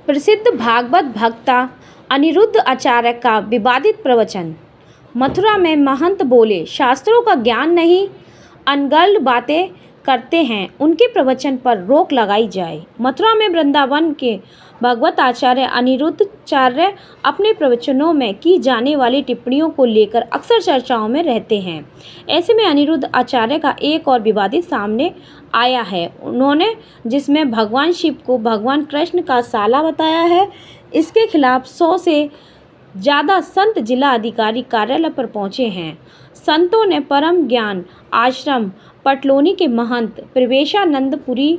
प्रसिद्ध भागवत भक्ता अनिरुद्ध आचार्य का विवादित प्रवचन। मथुरा में महंत बोले, शास्त्रों का ज्ञान नहीं, अनर्गल बातें करते हैं, उनके प्रवचन पर रोक लगाई जाए। मथुरा में वृंदावन के भागवत आचार्य अनिरुद्धाचार्य अपने प्रवचनों में की जाने वाली टिप्पणियों को लेकर अक्सर चर्चाओं में रहते हैं। ऐसे में अनिरुद्ध आचार्य का एक और विवादित सामने आया है। उन्होंने जिसमें भगवान शिव को भगवान कृष्ण का साला बताया है, इसके खिलाफ 100 से ज़्यादा संत जिला अधिकारी कार्यालय पर पहुंचे हैं। संतों ने परम ज्ञान आश्रम पटलोनी के महंत प्रवेशानंदपुरी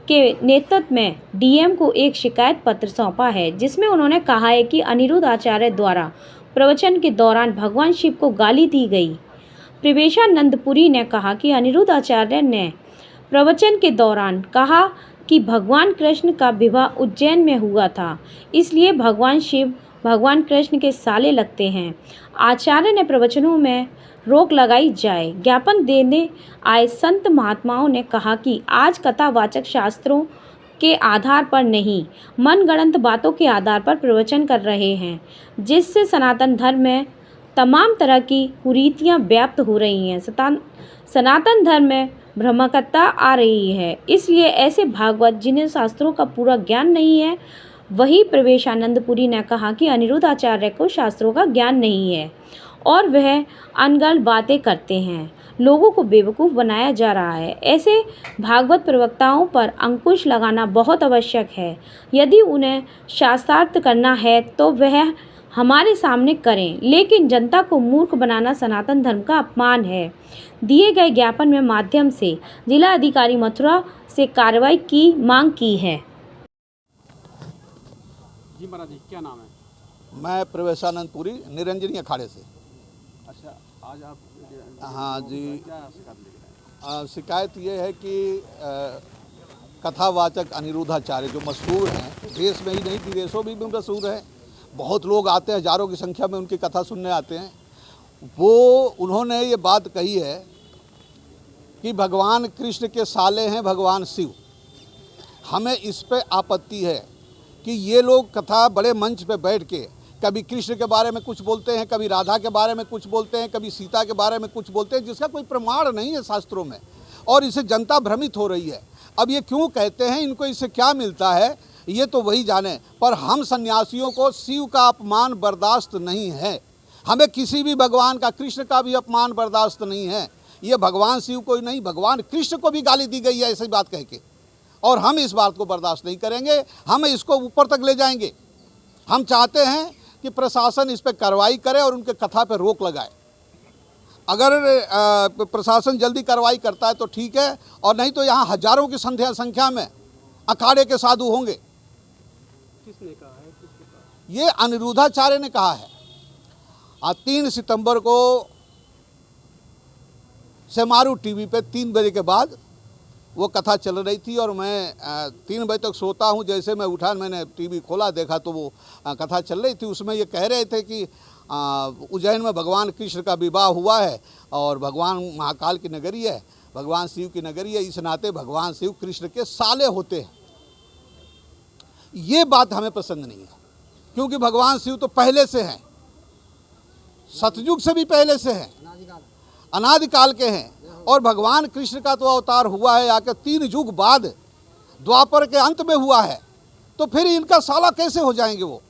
के नेतृत्व में डीएम को एक शिकायत पत्र सौंपा है, जिसमें उन्होंने कहा है कि अनिरुद्ध आचार्य द्वारा प्रवचन के दौरान भगवान शिव को गाली दी गई। प्रवेशानंदपुरी ने कहा कि अनिरुद्ध आचार्य ने प्रवचन के दौरान कहा कि भगवान कृष्ण का विवाह उज्जैन में हुआ था, इसलिए भगवान शिव भगवान कृष्ण के साले लगते हैं। आचार्य ने प्रवचनों में रोक लगाई जाए। ज्ञापन देने आए संत महात्माओं ने कहा कि आज कथावाचक शास्त्रों के आधार पर नहीं, मनगढ़ंत बातों के आधार पर प्रवचन कर रहे हैं, जिससे सनातन धर्म में तमाम तरह की कुरीतियाँ व्याप्त हो रही हैं। सनातन धर्म में भ्रमकता आ रही है, इसलिए ऐसे भागवत जिन्हें शास्त्रों का पूरा ज्ञान नहीं है। वही प्रवेशानंदपुरी ने कहा कि अनिरुद्ध आचार्य को शास्त्रों का ज्ञान नहीं है और वह अनर्गल बातें करते हैं, लोगों को बेवकूफ़ बनाया जा रहा है। ऐसे भागवत प्रवक्ताओं पर अंकुश लगाना बहुत आवश्यक है। यदि उन्हें शास्त्रार्थ करना है तो वह हमारे सामने करें, लेकिन जनता को मूर्ख बनाना सनातन धर्म का अपमान है। दिए गए ज्ञापन में माध्यम से जिला अधिकारी मथुरा से कार्रवाई की मांग की है। जी महाराज जी, क्या नाम है? मैं प्रवेशानंदपुरी निरंजनी अखाड़े से। अच्छा, आज आप हाँ जी, क्या शिकायत लेके आए? शिकायत ये है कि कथावाचक अनिरुद्धाचार्य जो मशहूर हैं, देश में ही नहीं विदेशों में भी मशहूर हैं, बहुत लोग आते हैं, हज़ारों की संख्या में उनकी कथा सुनने आते हैं। उन्होंने ये बात कही है कि भगवान कृष्ण के साले हैं भगवान शिव। हमें इस पे आपत्ति है कि ये लोग कथा बड़े मंच पे बैठ के कभी कृष्ण के बारे में कुछ बोलते हैं, कभी राधा के बारे में कुछ बोलते हैं, कभी सीता के बारे में कुछ बोलते हैं, जिसका कोई प्रमाण नहीं है शास्त्रों में, और इससे जनता भ्रमित हो रही है। अब ये क्यों कहते हैं, इनको इससे क्या मिलता है, ये तो वही जाने। पर हम सन्यासियों को शिव का अपमान बर्दाश्त नहीं है, हमें किसी भी भगवान का, कृष्ण का भी अपमान बर्दाश्त नहीं है। ये भगवान शिव को ही नहीं, भगवान कृष्ण को भी गाली दी गई है ऐसी बात कह के, और हम इस बात को बर्दाश्त नहीं करेंगे। हम इसको ऊपर तक ले जाएंगे। हम चाहते हैं कि प्रशासन इस पर कार्रवाई करे और उनके कथा पर रोक लगाए। अगर प्रशासन जल्दी कार्रवाई करता है तो ठीक है, और नहीं तो यहाँ हजारों की संख्या में अखाड़े के साधु होंगे। किसने कहा है? किसने कहा? ये अनिरुद्धाचार्य ने कहा है। आज 3 सितंबर को सेमारू टीवी पे 3 बजे के बाद वो कथा चल रही थी, और मैं 3 बजे तक सोता हूँ। जैसे मैं उठा, मैंने टीवी खोला, देखा तो वो कथा चल रही थी। उसमें ये कह रहे थे कि उज्जैन में भगवान कृष्ण का विवाह हुआ है, और भगवान महाकाल की नगरी है, भगवान शिव की नगरी है, इस नाते भगवान शिव कृष्ण के साले होते हैं। ये बात हमें पसंद नहीं है, क्योंकि भगवान शिव तो पहले से हैं, सतयुग से भी पहले से हैं, अनादिकाल के हैं। और भगवान कृष्ण का तो अवतार हुआ है आके 3 युग बाद, द्वापर के अंत में हुआ है, तो फिर इनका साला कैसे हो जाएंगे? वो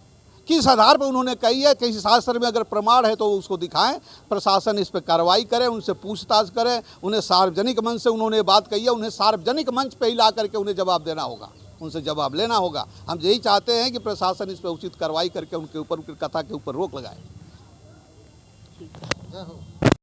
किस आधार पर उन्होंने कही है? किसी शास्त्र में अगर प्रमाण है तो उसको दिखाएं, प्रशासन इस पर कार्रवाई करे, उनसे पूछताछ करे। उन्हें सार्वजनिक मंच से उन्होंने बात कही है, उन्हें सार्वजनिक मंच पर ही ला करके उन्हें जवाब देना होगा, उनसे जवाब लेना होगा। हम यही चाहते हैं कि प्रशासन इस पर उचित कार्रवाई करके उनके ऊपर, उनकी कथा के ऊपर रोक लगाए।